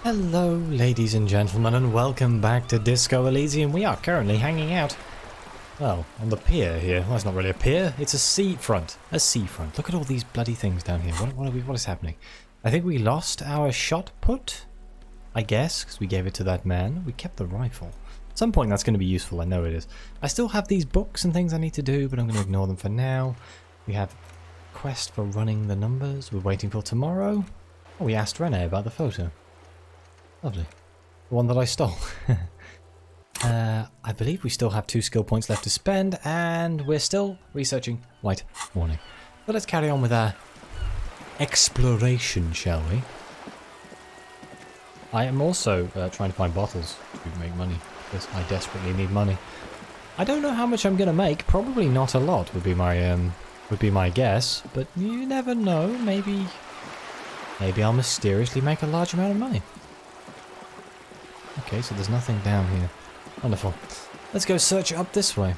Hello ladies and gentlemen and welcome back to Disco Elysium. We are currently hanging out, well, on the pier here. Well, it's not really a pier, it's a seafront. A seafront. Look at all these bloody things down here. What is happening? I think we lost our shot put, I guess, because we gave it to that man. We kept the rifle. At some point that's going to be useful, I know it is. I still have these books and things I need to do, but I'm going to ignore them for now. We have quest for running the numbers. We're waiting for tomorrow. Oh, we asked Rene about the photo. Lovely. The one that I stole. I believe we still have 2 skill points left to spend, and we're still researching White Warning. But let's carry on with our exploration, shall we? I am also trying to find bottles to make money, because I desperately need money. I don't know how much I'm going to make. Probably not a lot would be my guess, but you never know. Maybe I'll mysteriously make a large amount of money. Okay, so there's nothing down here. Wonderful. Let's go search up this way.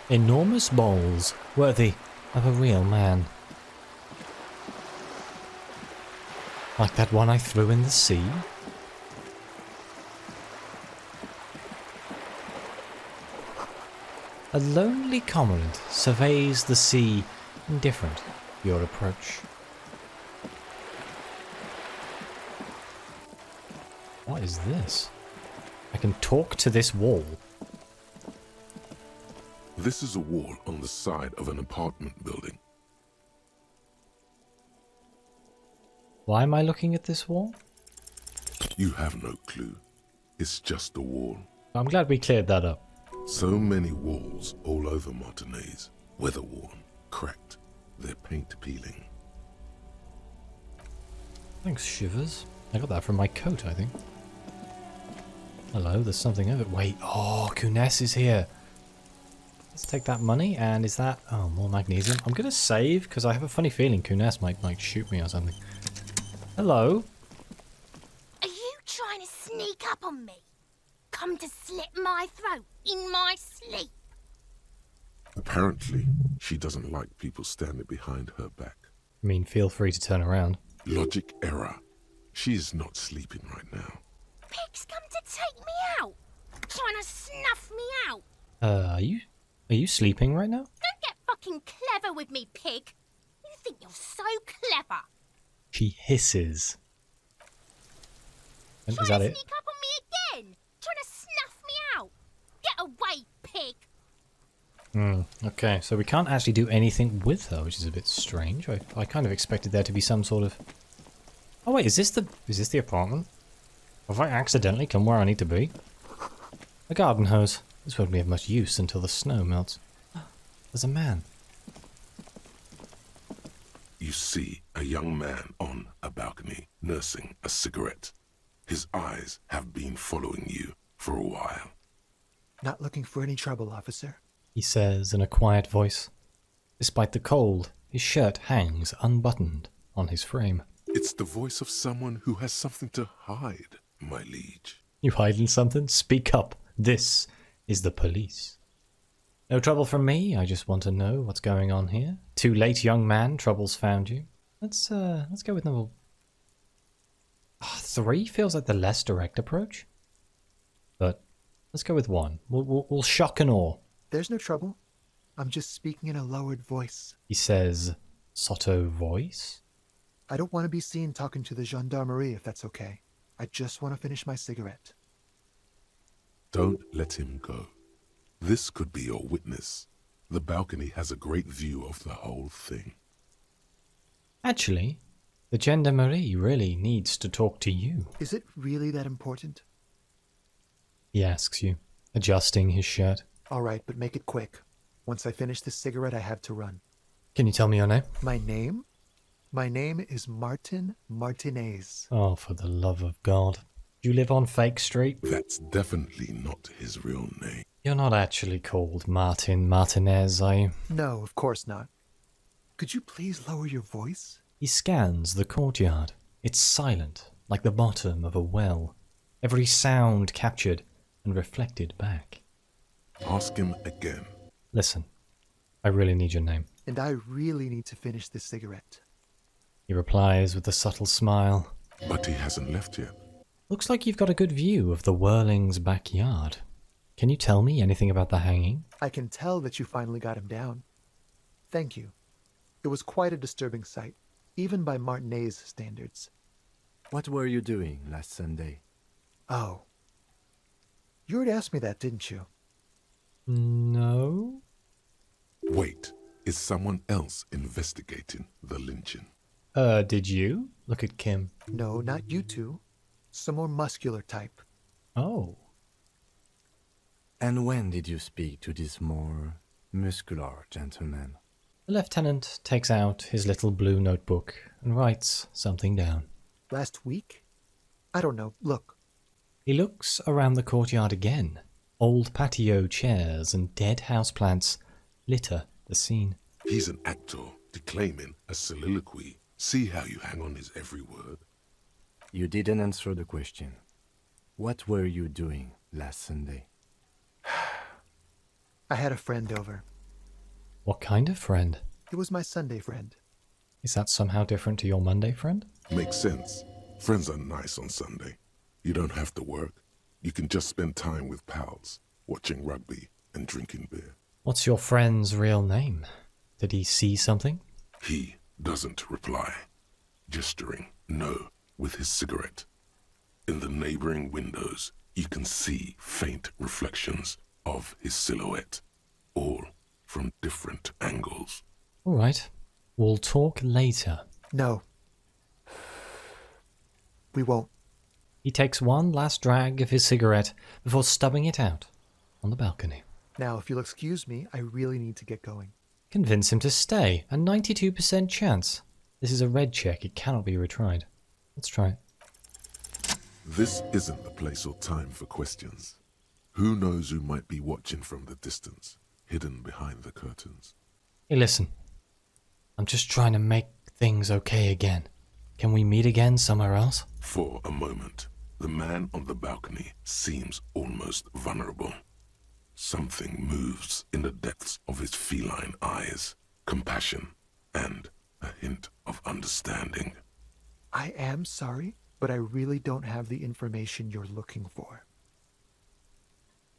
Enormous balls, worthy of a real man. Like that one I threw in the sea? A lonely cormorant surveys the sea, indifferent to your approach. What is this? I can talk to this wall. This is a wall on the side of an apartment building. Why am I looking at this wall? You have no clue. It's just a wall. I'm glad we cleared that up. So many walls all over Martinaise. Weather-worn, cracked, their paint peeling. Thanks, Shivers. I got that from my coat, I think. Hello, there's something over it. Wait, oh, Kunes is here. Let's take that money, and is that... Oh, more magnesium. I'm going to save, because I have a funny feeling Kunes might shoot me or something. Hello? Are you trying to sneak up on me? Come to slit my throat in my sleep? Apparently, she doesn't like people standing behind her back. I mean, feel free to turn around. Logic error. She is not sleeping right now. Pig's come to take me out. Trying to snuff me out. Are you sleeping right now? Don't get fucking clever with me, pig. You think you're so clever. She hisses. And is that Trying it? to sneak up on me again. Trying to snuff me out. Get away, pig. Okay, so we can't actually do anything with her, which is a bit strange. I kind of expected there to be some sort of... Oh wait, is this the apartment? Have I accidentally come where I need to be? A garden hose. This won't be of much use until the snow melts. There's a man. You see a young man on a balcony nursing a cigarette. His eyes have been following you for a while. Not looking for any trouble, officer. He says in a quiet voice. Despite the cold, his shirt hangs unbuttoned on his frame. It's the voice of someone who has something to hide, my liege. You hiding something? Speak up. This is the police. No trouble from me. I just want to know what's going on here. Too late, young man. Trouble's found you. Let's go with number 3 feels like the less direct approach. But let's go with 1. We'll shock and awe. There's no trouble. I'm just speaking in a lowered voice. He says, sotto voice? I don't want to be seen talking to the gendarmerie if that's okay. I just want to finish my cigarette. Don't let him go. This could be your witness. The balcony has a great view of the whole thing. Actually, the gendarmerie really needs to talk to you. Is it really that important? He asks you, adjusting his shirt. All right, but make it quick. Once I finish this cigarette, I have to run. Can you tell me your name? My name? My name is Martin Martinaise. Oh, for the love of God. Do you live on Fake Street? That's definitely not his real name. You're not actually called Martin Martinez, are you? No, of course not. Could you please lower your voice? He scans the courtyard. It's silent, like the bottom of a well. Every sound captured and reflected back. Ask him again. Listen, I really need your name. and I really need to finish this cigarette. He replies with a subtle smile. But he hasn't left yet. Looks like you've got a good view of the Whirling's backyard. Can you tell me anything about the hanging? I can tell that you finally got him down. Thank you. It was quite a disturbing sight, even by Martinet's standards. What were you doing last Sunday? Oh. You already asked me that, didn't you? No? Wait, is someone else investigating the lynching? Did you? Look at Kim. No, not you two. Some more muscular type. Oh. And when did you speak to this more muscular gentleman? The lieutenant takes out his little blue notebook and writes something down. Last week? I don't know. Look. He looks around the courtyard again. Old patio chairs and dead houseplants litter the scene. He's an actor declaiming a soliloquy. See how you hang on his every word? You didn't answer the question. What were you doing last Sunday? I had a friend over. What kind of friend? It was my Sunday friend. Is that somehow different to your Monday friend? Makes sense. Friends are nice on Sunday. You don't have to work. You can just spend time with pals, watching rugby and drinking beer. What's your friend's real name? Did he see something? He doesn't reply, gesturing no with his cigarette. In the neighboring windows, you can see faint reflections of his silhouette, all from different angles. All right. We'll talk later. No. We won't. He takes one last drag of his cigarette before stubbing it out on the balcony. Now, if you'll excuse me, I really need to get going. Convince him to stay. A 92% chance. This is a red check. It cannot be retried. Let's try it. This isn't the place or time for questions. Who knows who might be watching from the distance, hidden behind the curtains? Hey, listen. I'm just trying to make things okay again. Can we meet again somewhere else? For a moment, the man on the balcony seems almost vulnerable. Something moves in the depths of his feline eyes, compassion and a hint of understanding. I am sorry, but I really don't have the information you're looking for.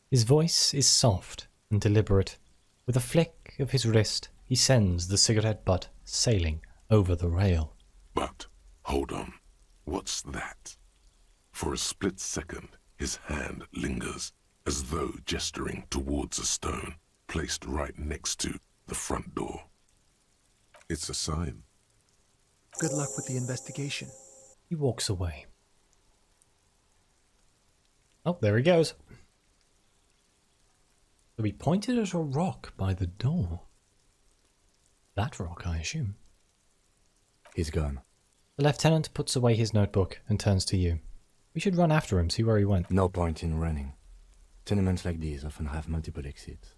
His voice is soft and deliberate. With a flick of his wrist, he sends the cigarette butt sailing over the rail. But, hold on, what's that? For a split second, his hand lingers, as though gesturing towards a stone placed right next to the front door. It's a sign. Good luck with the investigation. He walks away. Oh, there he goes. So he pointed at a rock by the door. That rock, I assume. He's gone. The lieutenant puts away his notebook and turns to you. We should run after him, see where he went. No point in running. Tenements like these often have multiple exits.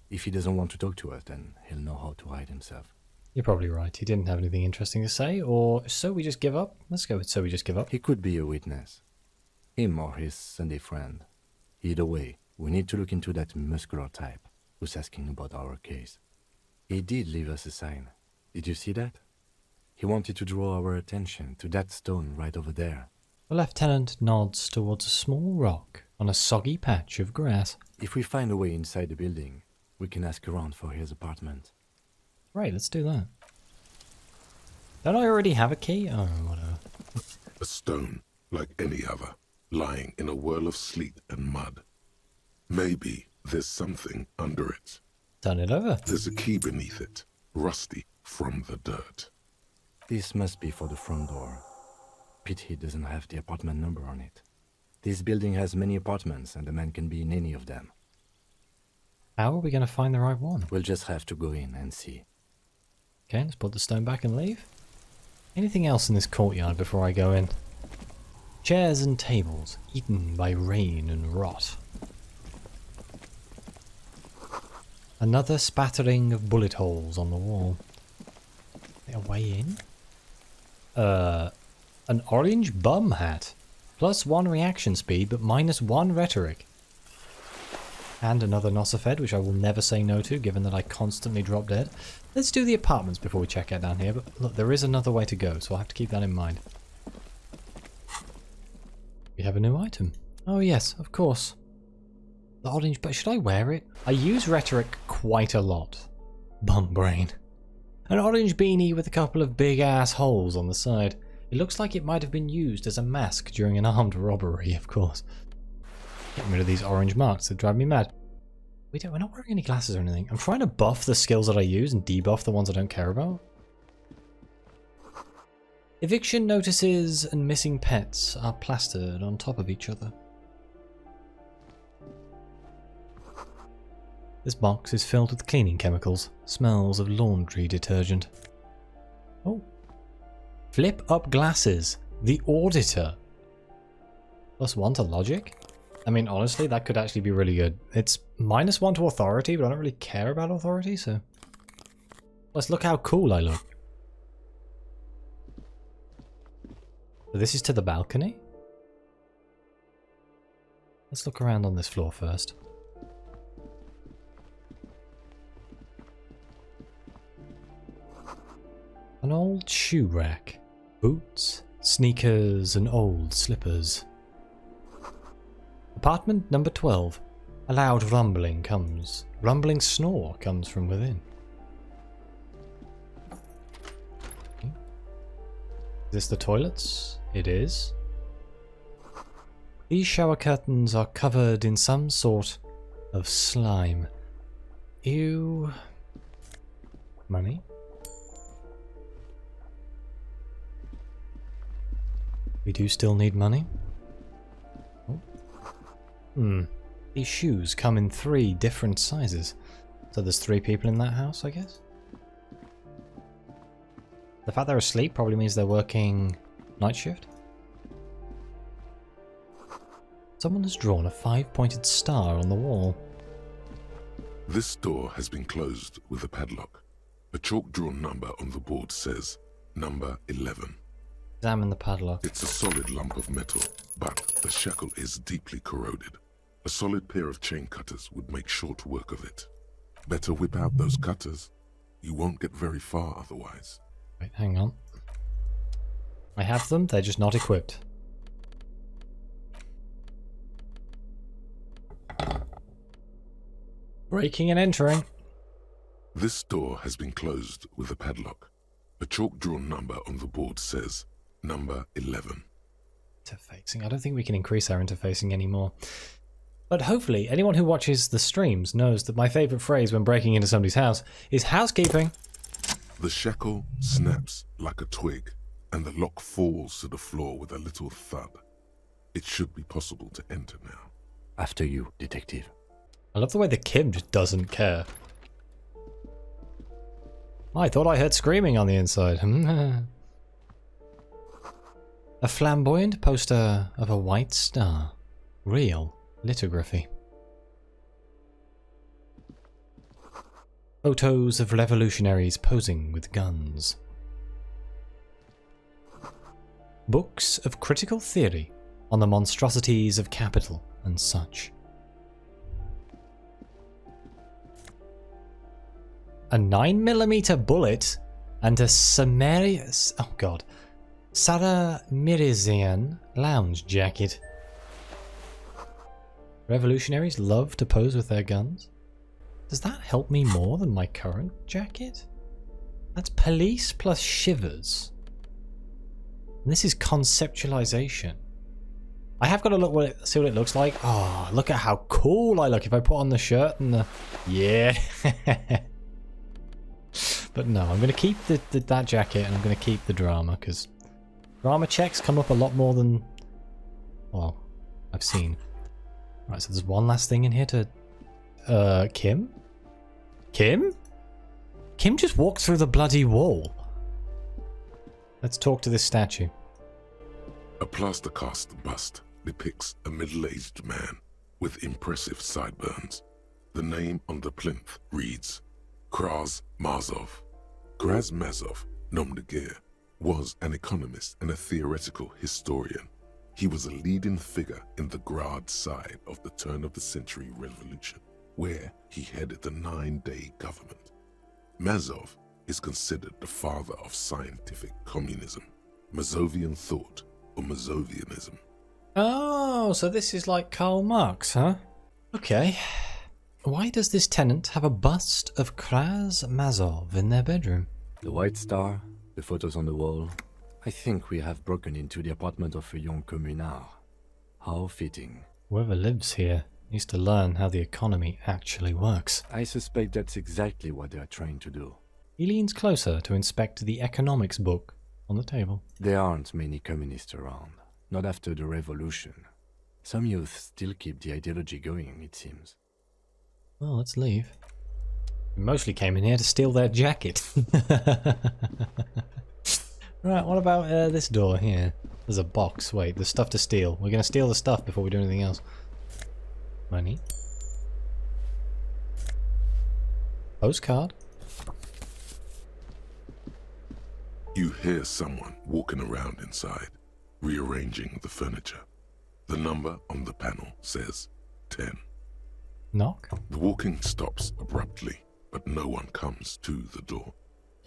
If he doesn't want to talk to us, then he'll know how to hide himself. You're probably right. He didn't have anything interesting to say, or so we just give up. Let's go with so we just give up. He could be a witness. Him or his Sunday friend. Either way, we need to look into that muscular type who's asking about our case. He did leave us a sign. Did you see that? He wanted to draw our attention to that stone right over there. The lieutenant nods towards a small rock on a soggy patch of grass. If we find a way inside the building, we can ask around for his apartment. Right, let's do that. Don't I already have a key? Oh, whatever. A stone like any other, lying in a whirl of sleet and mud. Maybe there's something under it. Turn it over. There's a key beneath it, rusty from the dirt. This must be for the front door. Pity doesn't have the apartment number on it. This building has many apartments and the man can be in any of them. How are we going to find the right one? We'll just have to go in and see. Okay, let's put the stone back and leave. Anything else in this courtyard before I go in? Chairs and tables, eaten by rain and rot. Another spattering of bullet holes on the wall. Is there a way in? An orange bum hat. +1 reaction speed, but -1 rhetoric. And another Nosafed, which I will never say no to, given that I constantly drop dead. Let's do the apartments before we check out down here. But look, there is another way to go, so I'll have to keep that in mind. We have a new item. Oh yes, of course. The orange, but should I wear it? I use rhetoric quite a lot. Bum brain. An orange beanie with a couple of big ass holes on the side. It looks like it might have been used as a mask during an armed robbery, of course. Getting rid of these orange marks that drive me mad. We're not wearing any glasses or anything. I'm trying to buff the skills that I use and debuff the ones I don't care about. Eviction notices and missing pets are plastered on top of each other. This box is filled with cleaning chemicals. Smells of laundry detergent. Oh. Flip up glasses. The Auditor. +1 to logic? I mean, honestly, that could actually be really good. It's -1 to authority, but I don't really care about authority, so... Let's look how cool I look. So this is to the balcony? Let's look around on this floor first. An old shoe rack. Boots, sneakers, and old slippers. Apartment number 12. A loud rumbling snore comes from within. Okay. Is this the toilets? It is. These shower curtains are covered in some sort of slime. Ew. Money? We do still need money. Oh. These shoes come in 3 different sizes. So there's 3 people in that house, I guess? The fact they're asleep probably means they're working night shift. Someone has drawn a 5-pointed star on the wall. This door has been closed with a padlock. A chalk-drawn number on the board says number 11. Examine the padlock. It's a solid lump of metal, but the shackle is deeply corroded. A solid pair of chain cutters would make short work of it. Better whip out those cutters. You won't get very far otherwise. Wait, hang on. I have them, they're just not equipped. Breaking and entering. This door has been closed with a padlock. A chalk-drawn number on the board says number 11. Interfacing. I don't think we can increase our interfacing anymore. But hopefully, anyone who watches the streams knows that my favourite phrase when breaking into somebody's house is housekeeping. The shackle snaps like a twig, and the lock falls to the floor with a little thud. It should be possible to enter now. After you, detective. I love the way that Kim just doesn't care. I thought I heard screaming on the inside. A flamboyant poster of a white star. Real lithography. Photos of revolutionaries posing with guns. Books of critical theory on the monstrosities of capital and such. A 9mm bullet and a Saramirizian lounge jacket. Revolutionaries love to pose with their guns. Does that help me more than my current jacket? That's police plus shivers. And this is conceptualization. I have got to look see what it looks like. Oh, look at how cool I look if I put on the shirt and the... Yeah. But no, I'm going to keep that jacket and I'm going to keep the drama because drama checks come up a lot more than, well, I've seen. Right, so there's one last thing in here to... Kim? Kim? Kim just walked through the bloody wall. Let's talk to this statue. A plaster cast bust depicts a middle-aged man with impressive sideburns. The name on the plinth reads Kraz Mazov. Kraz Mazov, nom de guerre, was an economist and a theoretical historian. He was a leading figure in the Grad side of the turn-of-the-century revolution. where he headed the 9-day government. Mazov is considered the father of scientific communism, Mazovian thought, or Mazovianism. Oh, so this is like Karl Marx, huh? Okay. Why does this tenant have a bust of Kraz Mazov in their bedroom? The White Star, the photos on the wall. I think we have broken into the apartment of a young communard. How fitting. Whoever lives here needs to learn how the economy actually works. I suspect that's exactly what they are trying to do. He leans closer to inspect the economics book on the table. There aren't many communists around, not after the revolution. Some youth still keep the ideology going, it seems. Well, let's leave. We mostly came in here to steal their jacket. Right, what about this door here? There's a box. Wait, there's stuff to steal. We're gonna steal the stuff before we do anything else. Money. Postcard. You hear someone walking around inside, rearranging the furniture. The number on the panel says 10. Knock. The walking stops abruptly, but no one comes to the door.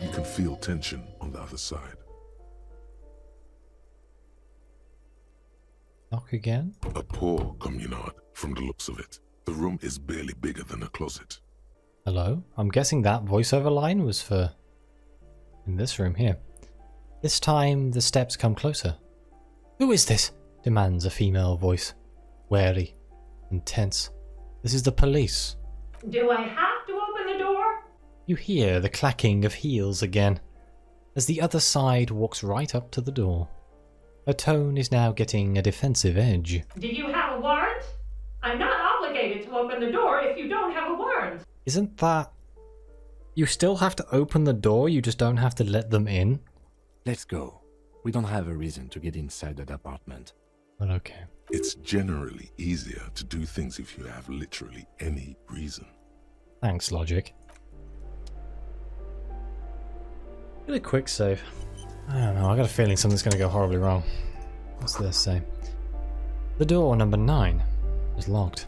You can feel tension on the other side. Knock again. A poor communard, from the looks of it. The room is barely bigger than a closet. Hello? I'm guessing that voiceover line was for... in this room here. This time, the steps come closer. Who is this? Demands a female voice. Wary. Intense. This is the police. Do I have to open the door? You hear the clacking of heels again, as the other side walks right up to the door. Her tone is now getting a defensive edge. Do you have a warrant? I'm not obligated to open the door if you don't have a warrant. Isn't that... You still have to open the door, you just don't have to let them in? Let's go. We don't have a reason to get inside that apartment. But okay. It's generally easier to do things if you have literally any reason. Thanks, logic. Get a quick save. I don't know, I got a feeling something's going to go horribly wrong. What's this say? The door number 9 is locked.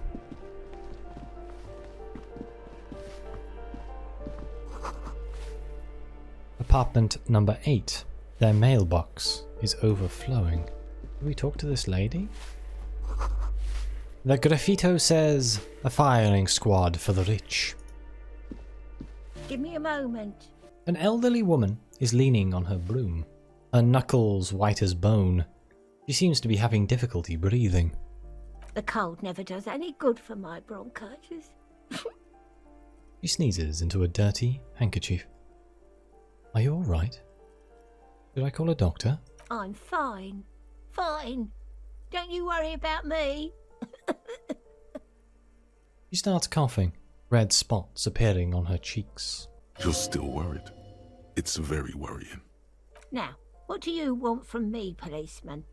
Apartment number 8. Their mailbox is overflowing. Can we talk to this lady? The graffito says, a firing squad for the rich. Give me a moment. An elderly woman is leaning on her broom, her knuckles white as bone. She seems to be having difficulty breathing. The cold never does any good for my bronchitis. She sneezes into a dirty handkerchief. Are you alright? Should I call a doctor? I'm fine. Fine. Don't you worry about me. She starts coughing, red spots appearing on her cheeks. You're still worried. It's very worrying. Now, what do you want from me, policeman?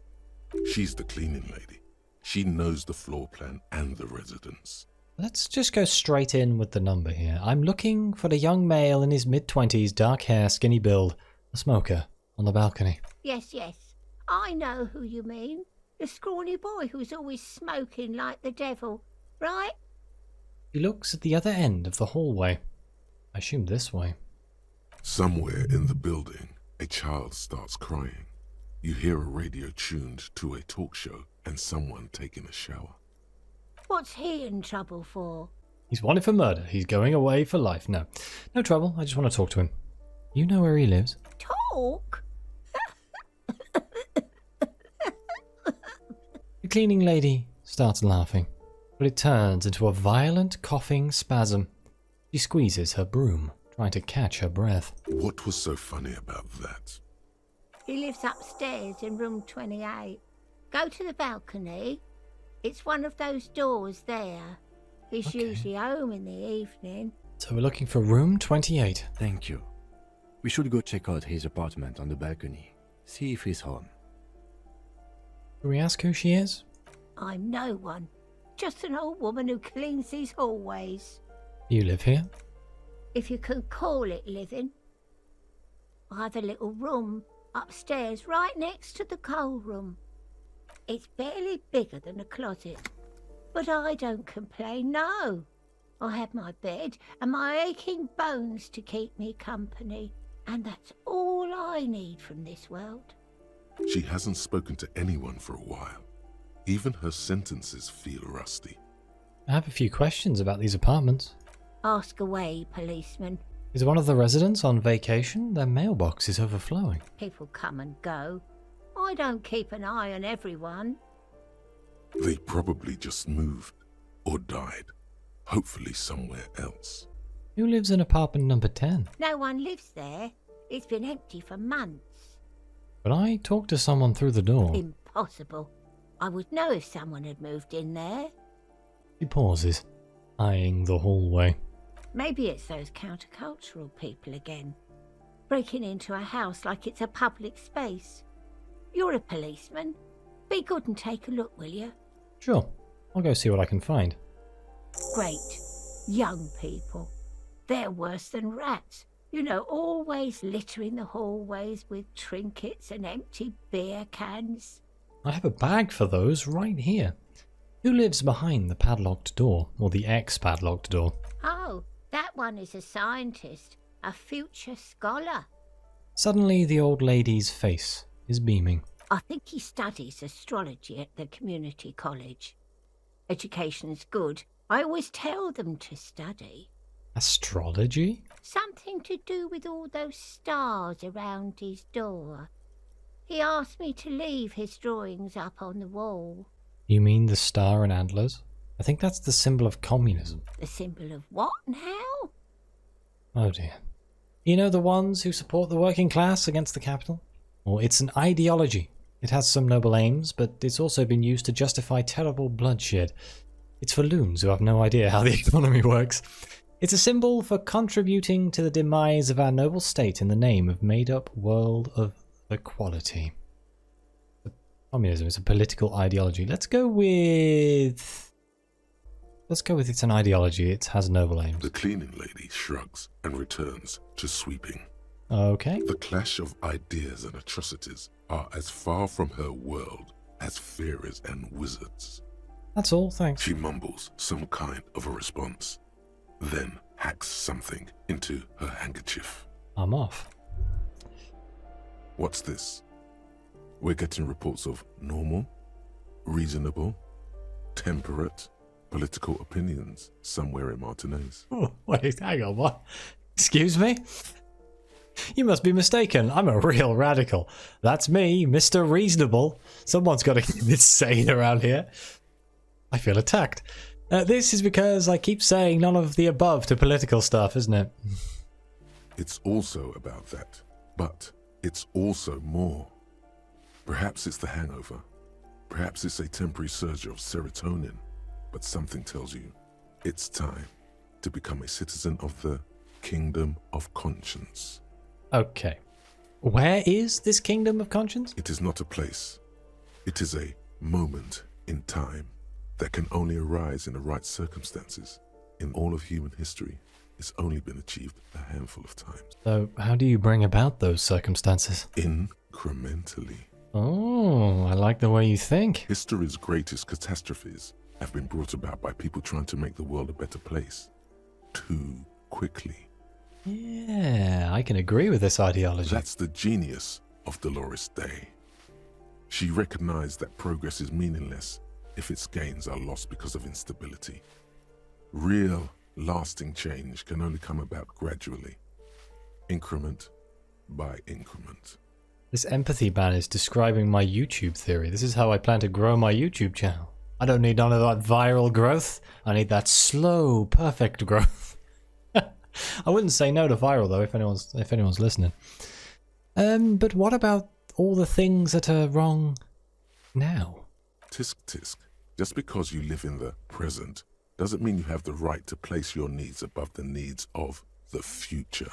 She's the cleaning lady. She knows the floor plan and the residence. Let's just go straight in with the number here. I'm looking for a young male in his mid-20s, dark hair, skinny build, a smoker, on the balcony. Yes, yes. I know who you mean. The scrawny boy who's always smoking like the devil, right? She looks at the other end of the hallway. I assume this way. Somewhere in the building, a child starts crying. You hear a radio tuned to a talk show and someone taking a shower. What's he in trouble for? He's wanted for murder. He's going away for life. No trouble. I just want to talk to him. You know where he lives? Talk? The cleaning lady starts laughing, but it turns into a violent coughing spasm. She squeezes her broom, trying to catch her breath. What was so funny about that? He lives upstairs in room 28. Go to the balcony. It's one of those doors there. He's Okay. usually home in the evening. So we're looking for room 28. Thank you. We should go check out his apartment on the balcony. See if he's home. Can we ask who she is? I'm no one. Just an old woman who cleans these hallways. Do you live here? If you can call it living. I have a little room upstairs right next to the coal room. It's barely bigger than a closet. But I don't complain, no. I have my bed and my aching bones to keep me company, and that's all I need from this world. She hasn't spoken to anyone for a while. Even her sentences feel rusty. I have a few questions about these apartments. Ask away, policeman. Is one of the residents on vacation? Their mailbox is overflowing. People come and go. I don't keep an eye on everyone. They probably just moved or died, hopefully somewhere else. Who lives in apartment number 10? No one lives there. It's been empty for months. But I talked to someone through the door. Impossible. I would know if someone had moved in there. She pauses, eyeing the hallway. Maybe it's those countercultural people again, breaking into a house like it's a public space. You're a policeman. Be good and take a look, will you? Sure, I'll go see what I can find. Great. Young people. They're worse than rats. You know, always littering the hallways with trinkets and empty beer cans. I have a bag for those right here. Who lives behind the padlocked door, or the ex-padlocked door? Oh, that one is a scientist, a future scholar. Suddenly the old lady's face is beaming. I think he studies astrology at the community college. Education's good. I always tell them to study. Astrology? Something to do with all those stars around his door. He asked me to leave his drawings up on the wall. You mean the star and antlers? I think that's the symbol of communism. The symbol of what now? Oh dear. You know, the ones who support the working class against the capital? Or it's an ideology. It has some noble aims, but it's also been used to justify terrible bloodshed. It's for loons who have no idea how the economy works. It's a symbol for contributing to the demise of our noble state in the name of made-up world of equality. Communism is a political ideology. Let's go with it's an ideology. It has noble aims. The cleaning lady shrugs and returns to sweeping. Okay. The clash of ideas and atrocities are as far from her world as fairies and wizards. That's all, thanks. She mumbles some kind of a response, then hacks something into her handkerchief. I'm off. What's this? We're getting reports of normal, reasonable, temperate, political opinions somewhere in Martinez. Oh, wait, hang on, what? Excuse me? You must be mistaken. I'm a real radical. That's me, Mr. Reasonable. Someone's got to keep this sane around here. I feel attacked. This is because I keep saying none of the above to political stuff, isn't it? It's also about that, but it's also more. Perhaps it's the hangover. Perhaps it's a temporary surge of serotonin, but something tells you it's time to become a citizen of the Kingdom of Conscience. Okay. Where is this Kingdom of Conscience? It is not a place. It is a moment in time that can only arise in the right circumstances. In all of human history, it's only been achieved a handful of times. So, how do you bring about those circumstances? Incrementally. Oh, I like the way you think. History's greatest catastrophes have been brought about by people trying to make the world a better place. Too quickly. Yeah, I can agree with this ideology. That's the genius of Dolores Day. She recognized that progress is meaningless if its gains are lost because of instability. Real, lasting change can only come about gradually, increment by increment. This empathy ban is describing my YouTube theory. This is how I plan to grow my YouTube channel. I don't need none of that viral growth. I need that slow, perfect growth. I wouldn't say no to viral though, if anyone's listening. But what about all the things that are wrong now? Tisk tisk. Just because you live in the present doesn't mean you have the right to place your needs above the needs of the future.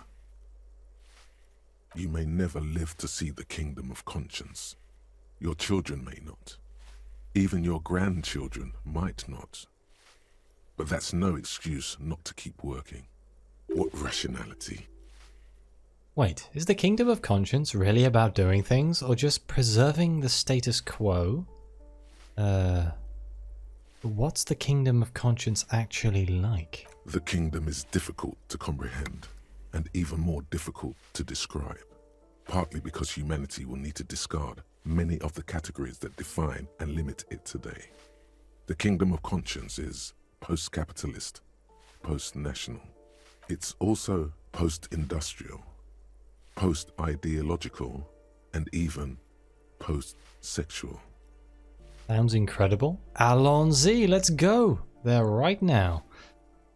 You may never live to see the Kingdom of Conscience. Your children may not. Even your grandchildren might not. But that's no excuse not to keep working. What rationality? Wait, is the Kingdom of Conscience really about doing things, or just preserving the status quo? What's the Kingdom of Conscience actually like? The kingdom is difficult to comprehend, and even more difficult to describe, partly because humanity will need to discard many of the categories that define and limit it today. The kingdom of conscience is post-capitalist, post-national. It's also post-industrial, post-ideological, and even post-sexual. Sounds incredible. Allons-y, let's go. There right now.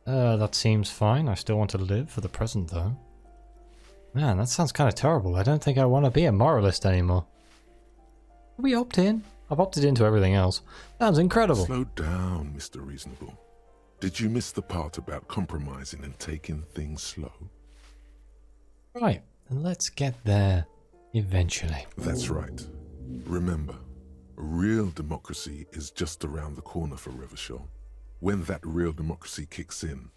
That seems fine. I still want to live for the present, though. Man, that sounds kind of terrible. I don't think I want to be a moralist anymore. Did we opt in? I've opted into everything else. Sounds incredible. Slow down, Mr. Reasonable. Did you miss the part about compromising and taking things slow? Right, and let's get there eventually. That's right. Remember, real democracy is just around the corner for Revachol. When that real democracy kicks in,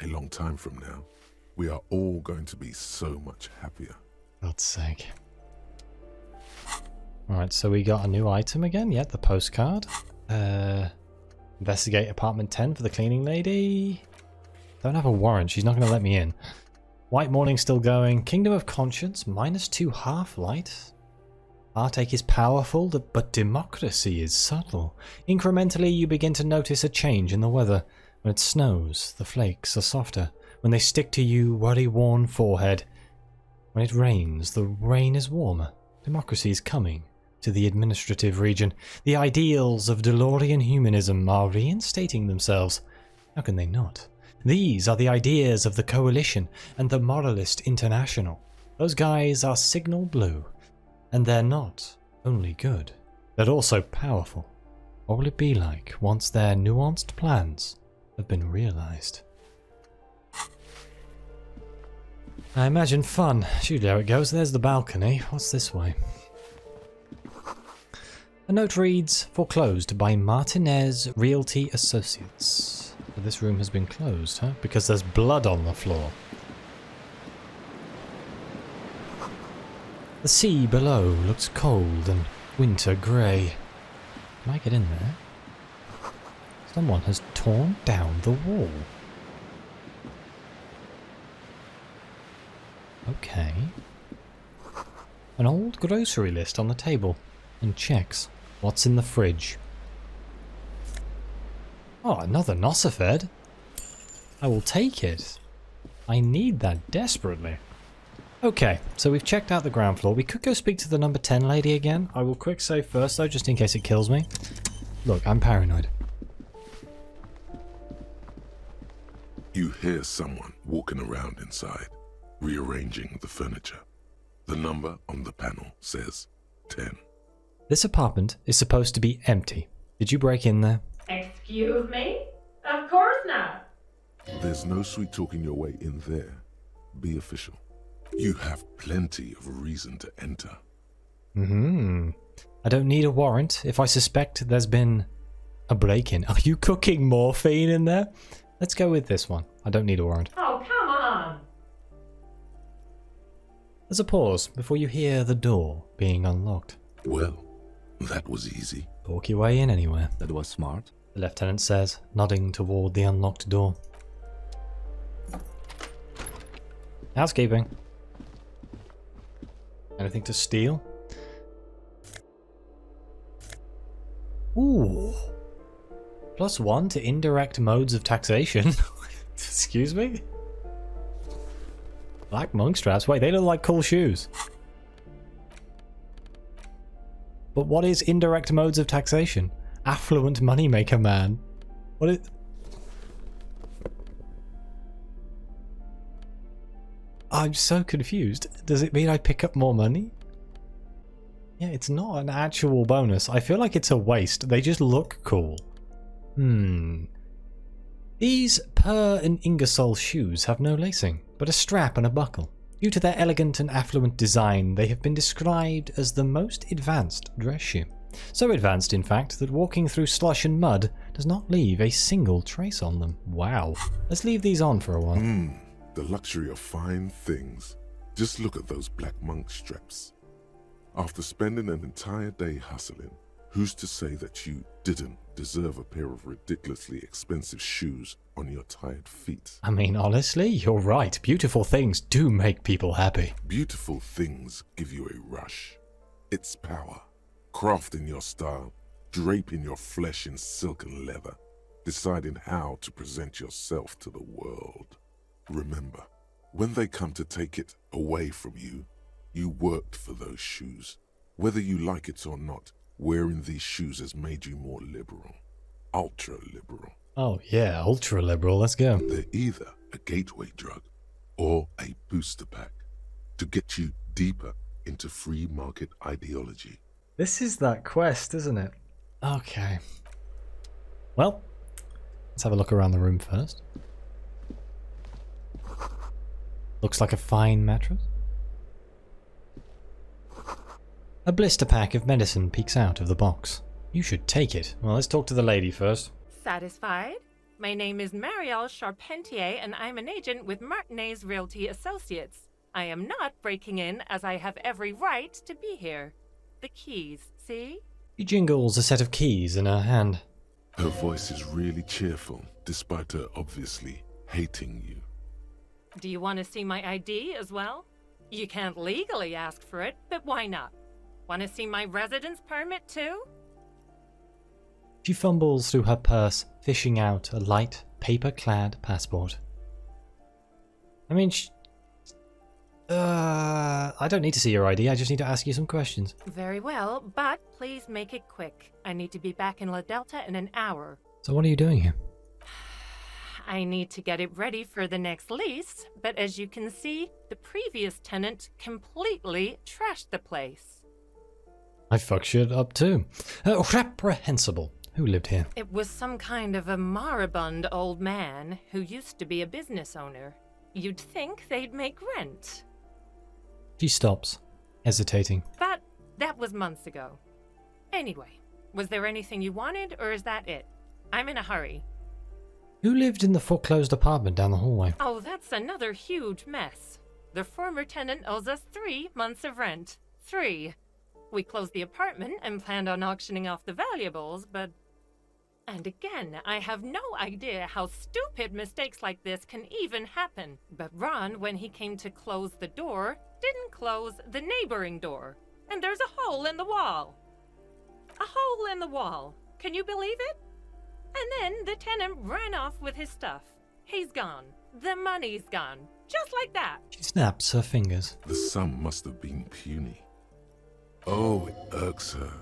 a long time from now, we are all going to be so much happier. God's sake. Alright, so we got a new item again. Yeah, the postcard. Investigate apartment 10 for the cleaning lady. Don't have a warrant. She's not going to let me in. White morning still going. Kingdom of Conscience, -2 half-light. Heartache is powerful, but democracy is subtle. Incrementally, you begin to notice a change in the weather. When it snows, the flakes are softer. When they stick to you, worry-worn forehead. When it rains, the rain is warmer. Democracy is coming to the administrative region. The ideals of DeLorean humanism are reinstating themselves. How can they not? These are the ideas of the Coalition and the Moralist International. Those guys are signal blue. And they're not only good, they're also powerful. What will it be like once their nuanced plans have been realized? I imagine fun. Shoot, there it goes. There's the balcony. What's this way? A note reads, foreclosed by Martinez Realty Associates. So this room has been closed, huh? Because there's blood on the floor. The sea below looks cold and winter grey. Can I get in there? Someone has torn down the wall. Okay. An old grocery list on the table and checks what's in the fridge. Oh, another Nosifed. I will take it. I need that desperately. Okay, so we've checked out the ground floor. We could go speak to the number 10 lady again. I will quick save first though, just in case it kills me. Look, I'm paranoid. You hear someone walking around inside, rearranging the furniture. The number on the panel says 10. This apartment is supposed to be empty. Did you break in there? Excuse me? Of course not. There's no sweet talking your way in there. Be official. You have plenty of reason to enter. I don't need a warrant if I suspect there's been a break-in. Are you cooking morphine in there? Let's go with this one. I don't need a warrant. Oh, come on. There's a pause before you hear the door being unlocked. Well, that was easy. Talk your way in anywhere, That was smart. the lieutenant says, nodding toward the unlocked door. Housekeeping. Anything to steal? Ooh. +1 to indirect modes of taxation. Excuse me? Black monk straps. Wait, they look like cool shoes. But what is indirect modes of taxation? Affluent moneymaker man. What is... I'm so confused. Does it mean I pick up more money? Yeah, it's not an actual bonus. I feel like it's a waste. They just look cool. These Per and Ingersoll shoes have no lacing, but a strap and a buckle. Due to their elegant and affluent design, they have been described as the most advanced dress shoe. So advanced, in fact, that walking through slush and mud does not leave a single trace on them. Wow. Let's leave these on for a while. The luxury of fine things. Just look at those black monk straps. After spending an entire day hustling, Who's to say that you didn't deserve a pair of ridiculously expensive shoes on your tired feet? I mean, honestly, you're right. Beautiful things do make people happy. Beautiful things give you a rush. It's power. Crafting your style, draping your flesh in silk and leather, deciding how to present yourself to the world. Remember, when they come to take it away from you, you worked for those shoes. Whether you like it or not, wearing these shoes has made you more liberal. Ultra-liberal. Oh yeah, ultra-liberal, let's go. They're either a gateway drug or a booster pack to get you deeper into free market ideology. This is that quest, isn't it? Okay. Well, let's have a look around the room first. Looks like a fine mattress. A blister pack of medicine peeks out of the box. You should take it. Well, let's talk to the lady first. Satisfied? My name is Marielle Charpentier, and I'm an agent with Martinez Realty Associates. I am not breaking in, as I have every right to be here. The keys, see? She jingles a set of keys in her hand. Her voice is really cheerful, despite her obviously hating you. Do you want to see my ID as well? You can't legally ask for it, but why not? Want to see my residence permit too? She fumbles through her purse, fishing out a light, paper-clad passport. I mean, I don't need to see your ID, I just need to ask you some questions. Very well, but please make it quick. I need to be back in La Delta in an hour. So what are you doing here? I need to get it ready for the next lease, but as you can see, the previous tenant completely trashed the place. I fuck shit up too. Reprehensible. Who lived here? It was some kind of a moribund old man who used to be a business owner. You'd think they'd make rent. She stops, hesitating. But that was months ago. Anyway, was there anything you wanted, or is that it? I'm in a hurry. Who lived in the foreclosed apartment down the hallway? Oh, that's another huge mess. The former tenant owes us 3 months of rent. 3. We closed the apartment and planned on auctioning off the valuables, but... And again, I have no idea how stupid mistakes like this can even happen. But Ron, when he came to close the door, didn't close the neighboring door. And there's a hole in the wall. A hole in the wall. Can you believe it? And then the tenant ran off with his stuff. He's gone. The money's gone. Just like that. She snaps her fingers. The sum must have been puny. Oh, it irks her.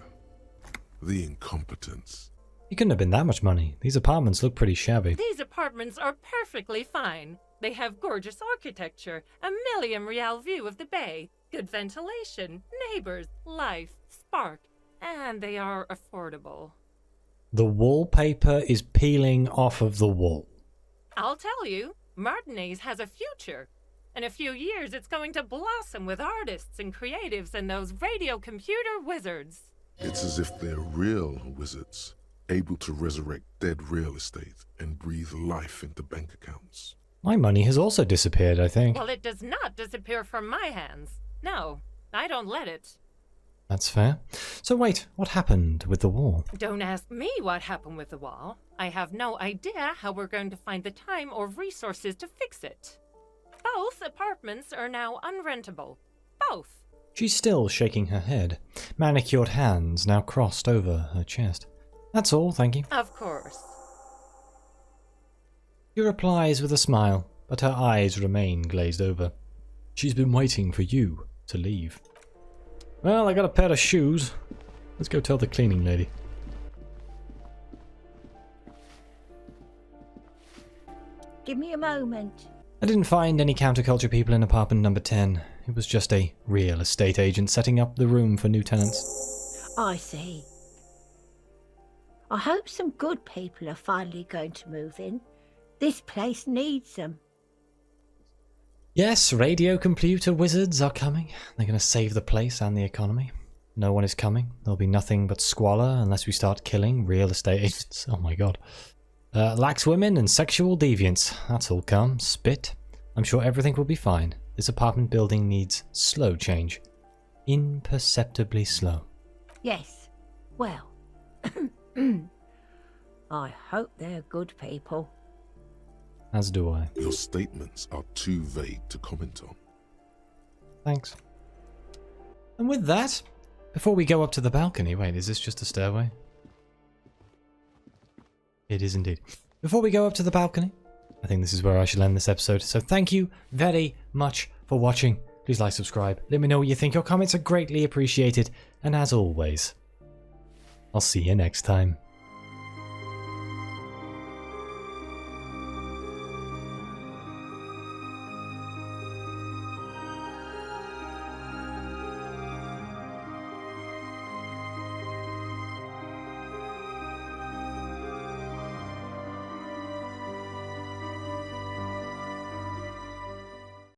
The incompetence. It couldn't have been that much money. These apartments look pretty shabby. These apartments are perfectly fine. They have gorgeous architecture, a million-real view of the bay, good ventilation, neighbors, life, spark, and they are affordable. The wallpaper is peeling off of the wall. I'll tell you, Martinez has a future. In a few years, it's going to blossom with artists and creatives and those radio computer wizards. It's as if they're real wizards, able to resurrect dead real estate and breathe life into bank accounts. My money has also disappeared, I think. Well, it does not disappear from my hands. No, I don't let it. That's fair. So wait, what happened with the wall? Don't ask me what happened with the wall. I have no idea how we're going to find the time or resources to fix it. Both apartments are now unrentable. Both. She's still shaking her head, manicured hands now crossed over her chest. That's all, thank you. Of course. She replies with a smile, but her eyes remain glazed over. She's been waiting for you to leave. Well, I got a pair of shoes. Let's go tell the cleaning lady. Give me a moment. I didn't find any counterculture people in apartment number 10. It was just a real estate agent setting up the room for new tenants. I see. I hope some good people are finally going to move in. This place needs them. Yes, radio computer wizards are coming. They're going to save the place and the economy. No one is coming. There'll be nothing but squalor unless we start killing real estate agents. Oh my god. Lax women and sexual deviants. That's all come. Spit. I'm sure everything will be fine. This apartment building needs slow change. Imperceptibly slow. Yes. Well, I hope they're good people. As do I. Your statements are too vague to comment on. Thanks. And with that, before we go up to the balcony... Wait, is this just a stairway? It is indeed. Before we go up to the balcony, I think this is where I should end this episode. So thank you very much for watching. Please like, subscribe. Let me know what you think. Your comments are greatly appreciated. And as always, I'll see you next time.